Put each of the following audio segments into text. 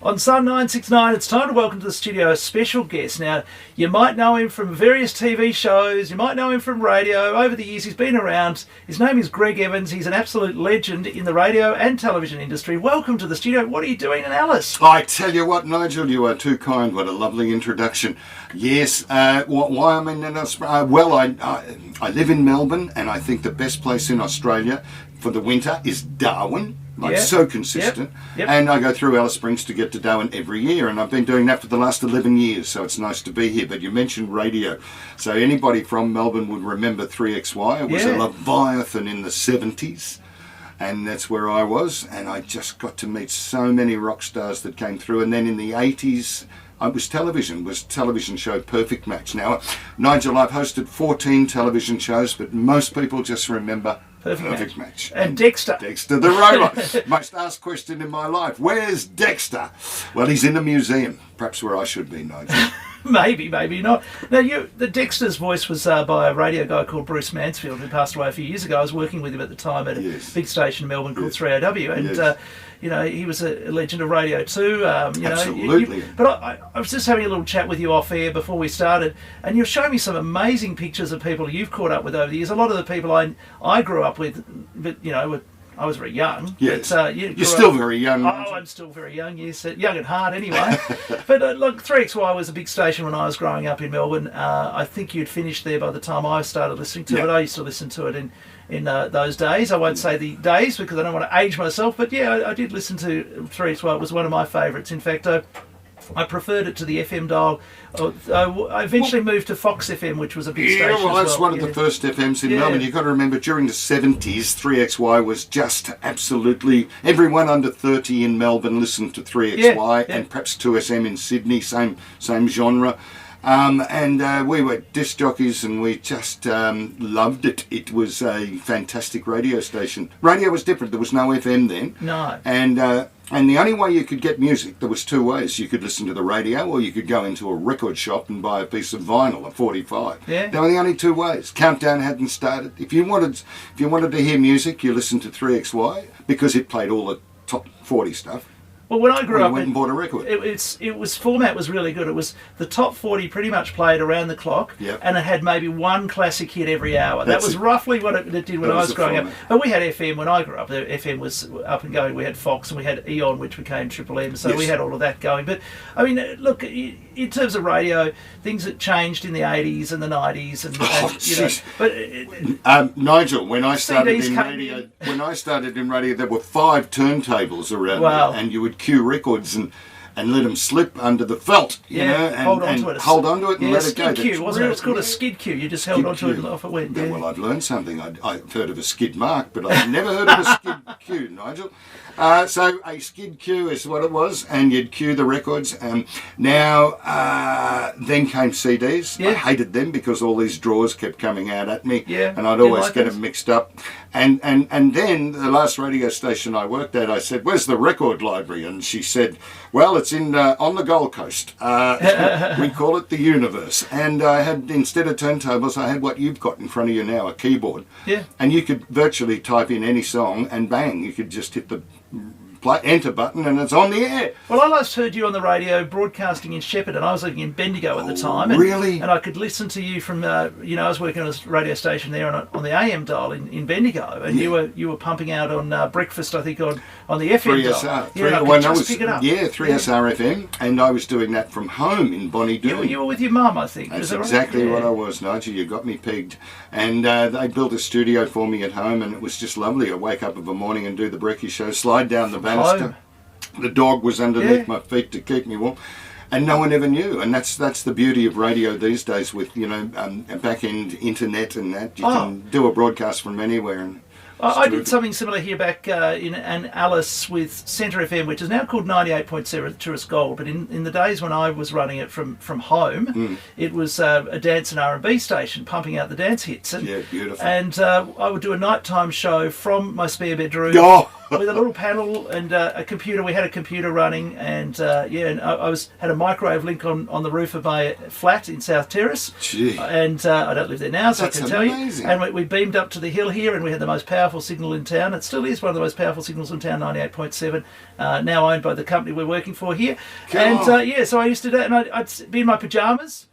On SUN969, it's time to welcome to the studio a special guest. Now, you might know him from various TV shows, you might know him from radio. Over the years, he's been around. His name is Greg Evans. He's an absolute legend in the radio and television industry. Welcome to the studio. What are you doing in Alice? I tell you what, Nigel, you are too kind. What a lovely introduction. Yes, why I'm in Australia? I live in Melbourne, and I think the best place in Australia for the winter is Darwin. So consistent. Yep. And I go through Alice Springs to get to Darwin every year, and I've been doing that for the last 11 years, so it's nice to be here. But you mentioned radio, so anybody from Melbourne would remember 3XY. It was a Leviathan in the 70s, and that's where I was, and I just got to meet so many rock stars that came through. And then in the 80s, television show Perfect Match. Now, Nigel, I've hosted 14 television shows, but most people just remember Perfect Match. And Dexter. Dexter the robot. Most asked question in my life. Where's Dexter? Well, he's in a museum. Perhaps where I should be, Nigel. Maybe not. Now, the Dexter's voice was by a radio guy called Bruce Mansfield, who passed away a few years ago. I was working with him at the time at a big station in Melbourne called 3AW, and he was a legend of radio too. Absolutely. But I was just having a little chat with you off air before we started, and you're showing me some amazing pictures of people you've caught up with over the years. A lot of the people I grew up with, but I was very young. Yes. But, you're still very young. Oh, I'm still very young, yes. Young at heart, anyway. But look, 3XY was a big station when I was growing up in Melbourne. I think you'd finished there by the time I started listening to it. I used to listen to it in those days. I won't say the days because I don't want to age myself. But yeah, I did listen to 3XY. It was one of my favourites. In fact, I preferred it to the FM dial. I eventually moved to Fox FM, which was a big station as well. That's one of the first FMs in Melbourne. You've got to remember, during the 70s, 3XY was just absolutely... Everyone under 30 in Melbourne listened to 3XY and perhaps 2SM in Sydney, same genre. We were disc jockeys, and we just loved it. It was a fantastic radio station. Radio was different. There was no FM then. No. And the only way you could get music, there was two ways. You could listen to the radio, or you could go into a record shop and buy a piece of vinyl, a 45. Yeah. They were the only two ways. Countdown hadn't started. If you wanted to hear music, you listened to 3XY because it played all the top 40 stuff. Well, when I grew up, went and bought a record. Format was really good. It was the top 40 pretty much played around the clock, and it had maybe one classic hit every hour. That was roughly what it did when I was growing up. But we had FM when I grew up. The FM was up and going. We had Fox, and we had Eon, which became Triple M. So we had all of that going. But I mean, look, in terms of radio, things that changed in the 80s and the 90s, Nigel, when I started in radio, there were 5 turntables around there, and you would cue records and let them slip under the felt, and hold onto it and let it go. Skid cue, wasn't it? It's called a skid cue. You just held onto it and off it went. Yeah. Well, I've learned something. I've heard of a skid mark, but I've never heard of a skid cue, Nigel. So a skid cue is what it was, and you'd cue the records. Then came CDs. I hated them because all these drawers kept coming out at me, and I'd always get them mixed up. And then the last radio station I worked at, I said, "Where's the record library?" And she said, "Well, it's in on the Gold Coast. We call it the Universe." And I had, instead of turntables, I had what you've got in front of you now, a keyboard. Yeah. And you could virtually type in any song, and bang, you could just hit the enter button and it's on the air. Well, I last heard you on the radio broadcasting in Shepparton, and I was living in Bendigo at the time. And, really? And I could listen to you from, I was working on a radio station there on the AM dial in Bendigo, and you were pumping out on breakfast, I think, on the FM 3SR. dial. Pick it up. 3SR FM, and I was doing that from home in Bonnie Doon. You were with your mum, I think. That's exactly what I was, Nigel. You got me pegged. And they built a studio for me at home, and it was just lovely. I'd wake up of a morning and do the brekkie show, slide down the banister. The dog was underneath my feet to keep me warm, and no one ever knew. And that's the beauty of radio these days, with back end internet and that. You can do a broadcast from anywhere. And I did something similar here back in Alice with Centre FM, which is now called 98.0 Tourist Gold. But in the days when I was running it from home, it was a dance and R&B station pumping out the dance hits. And, beautiful. And I would do a nighttime show from my spare bedroom with a little panel and a computer. We had a computer running, and and I had a microwave link on the roof of my flat in South Terrace. Gee. And I don't live there now, so That's I can tell amazing. you. And we beamed up to the hill here, and we had the most powerful signal in town. It still is one of the most powerful signals in town, 98.7, now owned by the company we're working for here. Come And on. so I used to do that, and I'd be in my pyjamas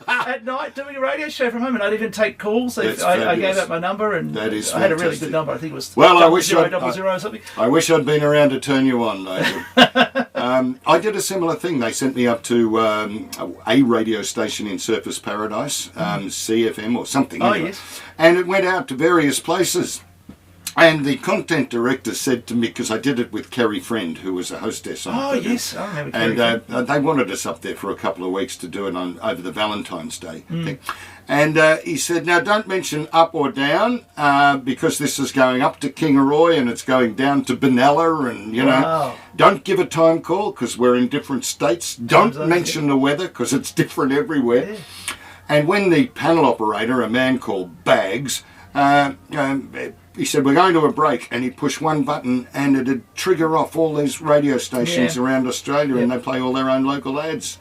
at night doing a radio show from home, and I'd even take calls. That's I gave fabulous. out my number, and That is I had a really fantastic. good number. I think it was Well, I wish 0000 I'd- or something. I wish I'd been around to turn you on, Nigel. I did a similar thing. They sent me up to a radio station in Surfers Paradise, CFM or something. Oh, anyway. yes. And it went out to various places. And the content director said to me, because I did it with Kerry Friend, who was a hostess on Oh, it. yes, I remember. And Kerry. they wanted us up there for a couple of weeks to do it over the Valentine's Day thing. And he said, now don't mention up or down because this is going up to Kingaroy and it's going down to Benalla and, you know, Wow. don't give a time call because we're in different states. Don't zones, mention the weather because it's different everywhere. Yeah. And when the panel operator, a man called Bags, he said, we're going to a break, and he pushed one button and it'd trigger off all these radio stations Yeah. around Australia and they play all their own local ads.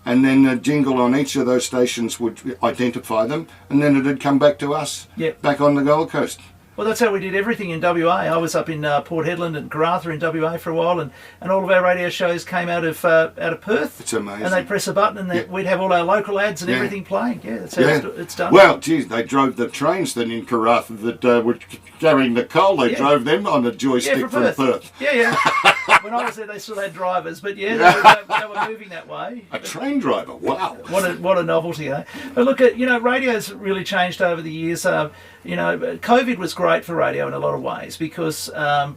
And then a jingle on each of those stations would identify them, and then it'd come back to us, Yep. back on the Gold Coast. Well, that's how we did everything in WA. I was up in Port Hedland and Karratha in WA for a while, and all of our radio shows came out of Perth. It's amazing. And they'd press a button, and we'd have all our local ads and Yeah. everything playing. Yeah, that's how it's done. Well, geez, they drove the trains then in Karratha that were carrying the coal. They Yeah. drove them on a joystick from Perth. Yeah. When I was there, they still had drivers, but they were moving that way. A train driver, wow. What a novelty, eh? But look at radio's really changed over the years. COVID was great for radio in a lot of ways because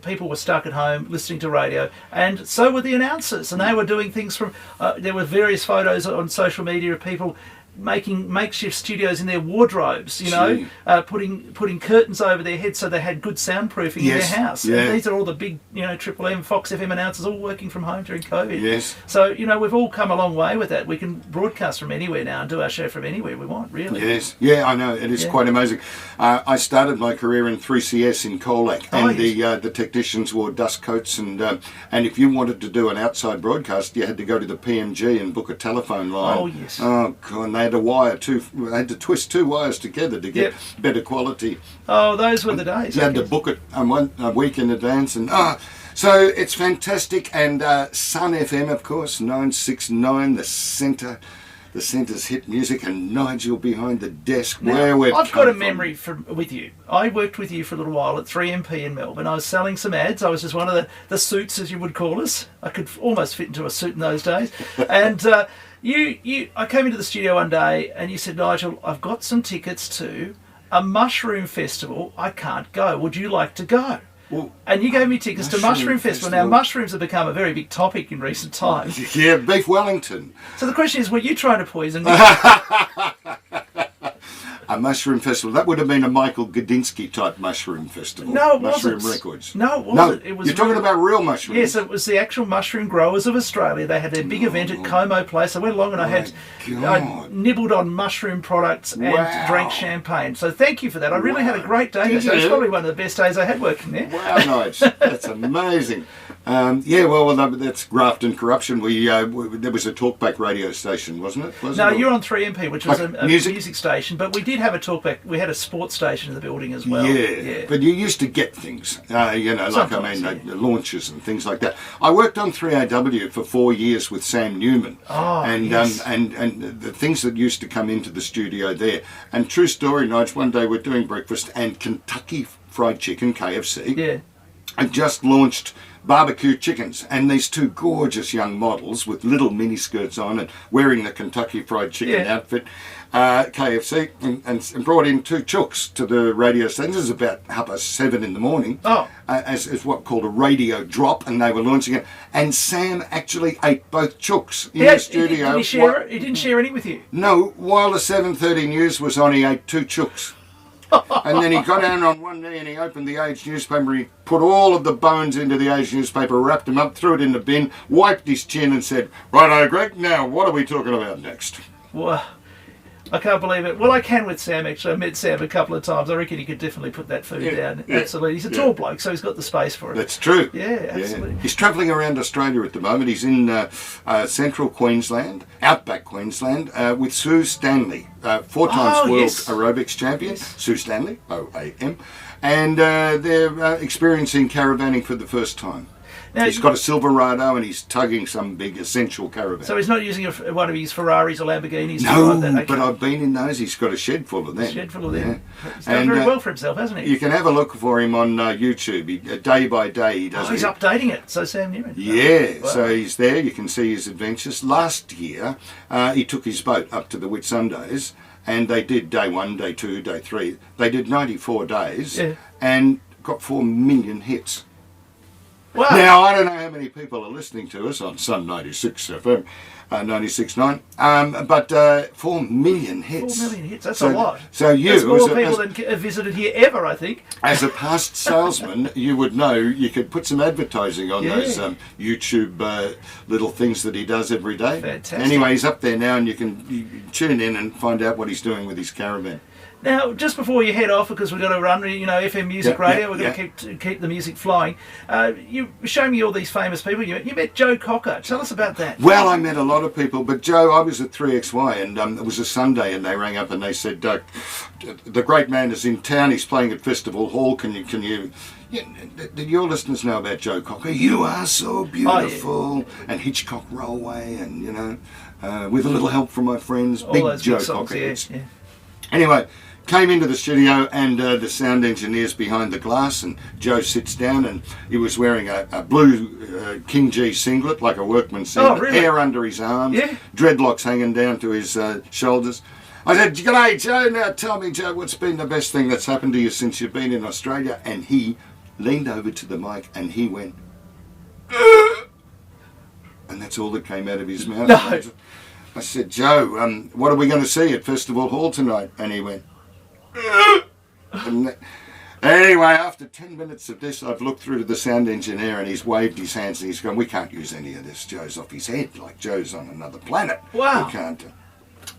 people were stuck at home listening to radio, and so were the announcers, and they were doing things from. There were various photos on social media of people making makeshift studios in their wardrobes, putting curtains over their heads so they had good soundproofing in Yes, their house. yeah. And these are all the big, Triple M, Fox FM announcers all working from home during COVID. Yes. So, we've all come a long way with that. We can broadcast from anywhere now and do our show from anywhere we want, really. Yes, yeah, I know. It is quite amazing. I started my career in 3CS in Colac, and the technicians wore dust coats, and if you wanted to do an outside broadcast, you had to go to the PMG and book a telephone line. Oh, yes. Oh, God, and they had to twist two wires together to get better quality. Oh, those were the days. You had to book it a week in advance, and so it's fantastic. And SUN FM, of course, 969, the centre's hit music, and Nigel behind the desk. Now, where we've I've got a come memory with you. I worked with you for a little while at 3MP in Melbourne. I was selling some ads. I was just one of the suits, as you would call us. I could almost fit into a suit in those days. And I came into the studio one day and you said, Nigel, I've got some tickets to a mushroom festival. I can't go. Would you like to go? Well, and you gave me tickets to Mushroom Mushroom Festival. Now, Festival. mushrooms have become a very big topic in recent times. Yeah, Beef Wellington. So the question is, were you trying to poison me? A mushroom festival. That would have been a Michael Gudinski type mushroom festival. No, it Mushroom wasn't. Records. No, it wasn't. It was you're talking real. about real mushrooms. Yes, it was the actual mushroom growers of Australia. They had their big event at Como Place. I went along and I God. nibbled on mushroom products and Wow. drank champagne. So thank you for that. I really had a great day. Did It was you? probably one of the best days I had working there. Wow, Nigel, that's amazing. That's graft and corruption. There was a talkback radio station, wasn't it? No, you're on 3MP, which was Like a music? music station, but we did have a talkback. We had a sports station in the building as well. Yeah, but you used to get things, Sometimes, the launches and things like that. I worked on 3AW for 4 years with Sam Newman, and the things that used to come into the studio there. And true story, Nigel, one day we're doing breakfast and Kentucky Fried Chicken, KFC, Yeah. had just launched barbecue chickens, and these two gorgeous young models with little mini skirts on and wearing the Kentucky Fried Chicken outfit, KFC, and brought in two chooks to the radio station. This is about 7:30 in the morning. As what called a radio drop, and they were launching it. And Sam actually ate both chooks in the studio. He didn't share any with you. No, while the 7:30 news was on, he ate two chooks. And then he got down on one knee and he opened the Age newspaper. He put all of the bones into the Age newspaper, wrapped them up, threw it in the bin, wiped his chin and said, "Righto, Greg, now what are we talking about next?" Well, I can't believe it. Well, I can with Sam, actually. I met Sam a couple of times. I reckon he could definitely put that food down. Yeah, absolutely. He's a tall bloke, so he's got the space for it. That's true. Yeah, absolutely. He's travelling around Australia at the moment. He's in central Queensland, outback Queensland, with Sue Stanley, 4 times world aerobics champion. Yes. Sue Stanley, OAM. And they're experiencing caravanning for the first time. Now, he's got a Silverado and he's tugging some big essential caravan. So he's not using one of his Ferraris or Lamborghinis? No, okay. But I've been in those. He's got a shed full of them. A shed full of them. Yeah. He's done very well for himself, hasn't he? You can have a look for him on YouTube. Day by day he does he's updating it, so Sam Newman. Yeah, wow. So he's there. You can see his adventures. Last year, he took his boat up to the Whitsundays and they did day 1, day 2, day 3. They did 94 days and got 4 million hits. Wow. Now, I don't know how many people are listening to us on SUN969 FM, 96.9, but 4 million hits. 4 million hits, that's a lot. So you... That's more people than have visited here ever, I think. As a past salesman, you would know you could put some advertising on those YouTube little things that he does every day. Fantastic. Anyway, he's up there now and you can tune in and find out what he's doing with his caravan. Now, just before you head off, because we've got to run, FM Music Radio, we're going to keep the music flying. You show me all these famous people. You met Joe Cocker. Tell us about that. Well, I met a lot of people, but Joe, I was at 3XY, and it was a Sunday, and they rang up and they said, the great man is in town. He's playing at Festival Hall. Can you? Did your listeners know about Joe Cocker? You are so beautiful, and Hitchcock Railway, and with a little help from my friends, all big Joe Cocker. Yeah. Anyway. Came into the studio and the sound engineer's behind the glass and Joe sits down and he was wearing a blue King G singlet, like a workman's singlet, hair under his arms, dreadlocks hanging down to his shoulders. I said, "G'day, Joe, now tell me, Joe, what's been the best thing that's happened to you since you've been in Australia?" And he leaned over to the mic and he went, and that's all that came out of his mouth. No. I said, "Joe, what are we going to see at Festival Hall tonight?" And he went, and anyway, after 10 minutes of this, I've looked through to the sound engineer and he's waved his hands and he's gone, "We can't use any of this. Joe's off his head, like Joe's on another planet. Wow. We can't."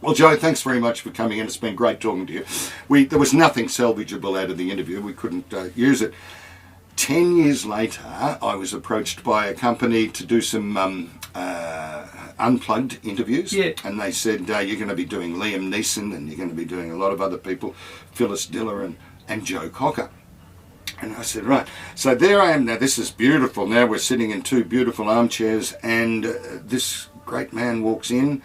Well, Joe, thanks very much for coming in. It's been great talking to you. There was nothing salvageable out of the interview. We couldn't use it. 10 years later, I was approached by a company to do some unplugged interviews, and they said, "You're going to be doing Liam Neeson and you're going to be doing a lot of other people, Phyllis Diller and Joe Cocker." And I said, right. So there I am now. This is beautiful. Now we're sitting in 2 beautiful armchairs and this great man walks in,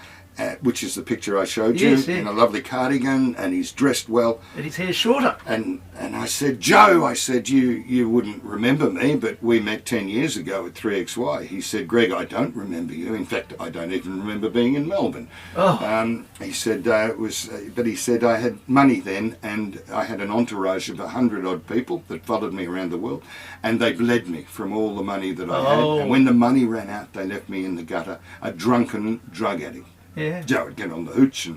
which is the picture I showed you, in a lovely cardigan, and he's dressed well. And his hair's shorter. And I said, "Joe," I said, you wouldn't remember me, but we met 10 years ago at 3XY. He said, "Greg, I don't remember you. In fact, I don't even remember being in Melbourne." Oh. He said, but he said, "I had money then, and I had an entourage of 100-odd people that followed me around the world, and they bled me from all the money that I had. And when the money ran out, they left me in the gutter, a drunken drug addict." Yeah. Joe would get on the hooch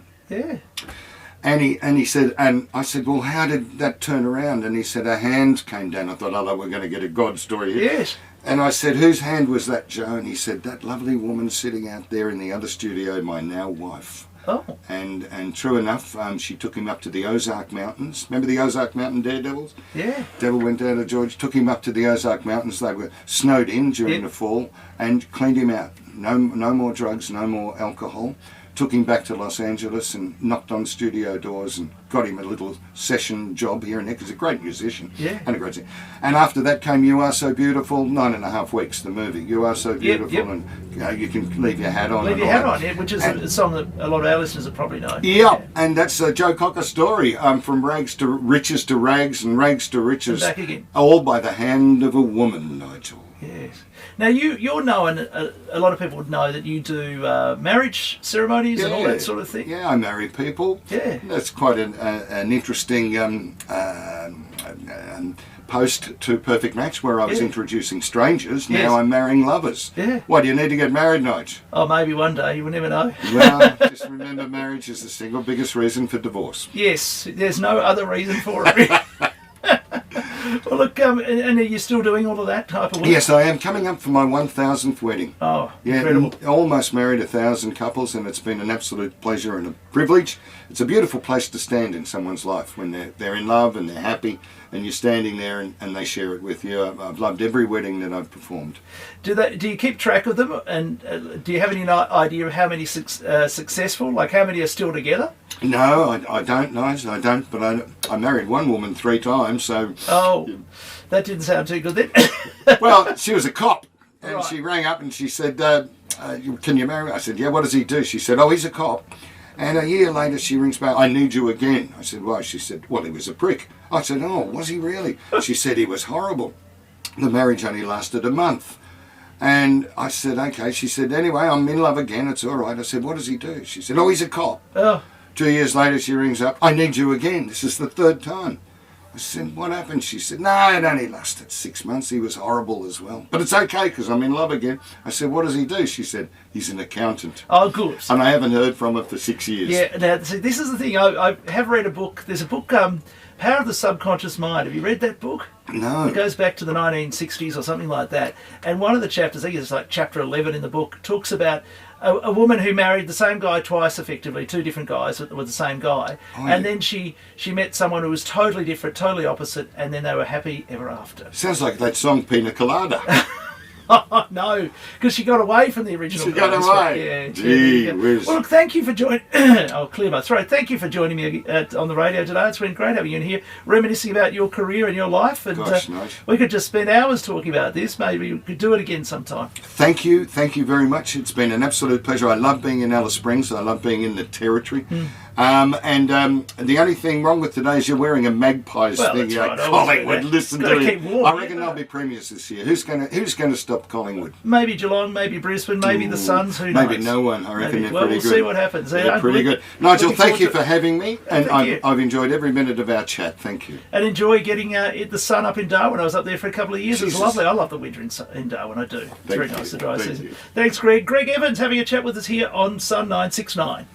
and he said, and I said, "Well, how did that turn around?" And he said, "A hand came down." I thought, "Oh, we're going to get a God story here." Yes. And I said, "Whose hand was that, Joe?" And he said, "That lovely woman sitting out there in the other studio, my now wife." Oh. And true enough, she took him up to the Ozark Mountains. Remember the Ozark Mountain daredevils? Yeah. Devil went down to George, took him up to the Ozark Mountains. They were snowed in during the fall and cleaned him out. No more drugs, no more alcohol. Took him back to Los Angeles and knocked on studio doors and got him a little session job here and there, because he's a great musician and a great singer. And after that came "You Are So Beautiful," 9.5 weeks, the movie. "You Are So Beautiful," and you can leave your hat on. Leave your hat on, which is a song that a lot of our listeners have probably known. Yeah, and that's a Joe Cocker story. From rags to riches to rags and rags to riches. And back again. All by the hand of a woman, Nigel. Yes. Now you're known. A lot of people would know that you do marriage ceremonies and all that sort of thing. Yeah, I marry people. Yeah, that's quite an interesting post to Perfect Match, where I was introducing strangers. Now I'm marrying lovers. Yeah. Why do you need to get married, Nigel? Oh, maybe one day. You will never know. Well, just remember, marriage is the single biggest reason for divorce. Yes, there's no other reason for it. Well, look, and are you still doing all of that type of work? Yes, I am coming up for my 1,000th wedding. Oh, yeah, incredible. Almost married 1,000 couples, and it's been an absolute pleasure and a privilege. It's a beautiful place to stand in someone's life when they're in love and they're happy, and you're standing there and they share it with you. I've loved every wedding that I've performed. Do you keep track of them, and do you have any idea of how many successful, like how many are still together? No, I don't, Nigel, I don't, but I married one woman 3 times, so... Oh, that didn't sound too good then. Well, she was a cop, and Right. she rang up and she said, can you marry me? I said, yeah, what does he do? She said, oh, he's a cop. And a year later she rings back, I need you again. I said, why? She said, well, he was a prick. I said, oh, was he really? She said, he was horrible. The marriage only lasted a month. And I said, okay. She said, anyway, I'm in love again, it's all right. I said, what does he do? She said, oh, he's a cop. Oh. 2 years later she rings up, I need you again. This is the 3rd time. I said, what happened? She said, no, it only lasted 6 months. He was horrible as well. But it's okay because I'm in love again. I said, what does he do? She said, he's an accountant. Oh, good. And I haven't heard from her for 6 years. Yeah, now, see, this is the thing. I have read a book. There's a book, Power of the Subconscious Mind. Have you read that book? No. It goes back to the 1960s or something like that. And one of the chapters, I think it's like chapter 11 in the book, talks about a woman who married the same guy twice, effectively, 2 different guys with the same guy. Oh, and then she met someone who was totally different, totally opposite, and then they were happy ever after. Sounds like that song Pina Colada. Oh, no, because she got away from the original. She got guys. away. Yeah, Gee whiz. well, look, thank you for joining. I'll clear my throat. Thank you for joining me on the radio today. It's been great having you in here, reminiscing about your career and your life. And Gosh, nice. we could just spend hours talking about this. Maybe we could do it again sometime. Thank you very much. It's been an absolute pleasure. I love being in Alice Springs. I love being in the territory. And the only thing wrong with today is you're wearing a Magpies thing. That's right. Collingwood, listen Gotta to keep it. warm, I reckon yeah. there'll be premiers this year. Who's going to stop Collingwood? Maybe Geelong, maybe Brisbane, maybe the Suns. Who knows? Maybe no one. I reckon they're pretty we'll good. see what happens. They're pretty good. Nigel, thank you for having me, and Thank you. I've enjoyed every minute of our chat. Thank you. And enjoy getting the sun up in Darwin. I was up there for a couple of years. Jesus. It was lovely. I love the winter in Darwin. I do. It's very nice, the dry Thank season. you. Thanks, Greg. Greg Evans having a chat with us here on SUN969.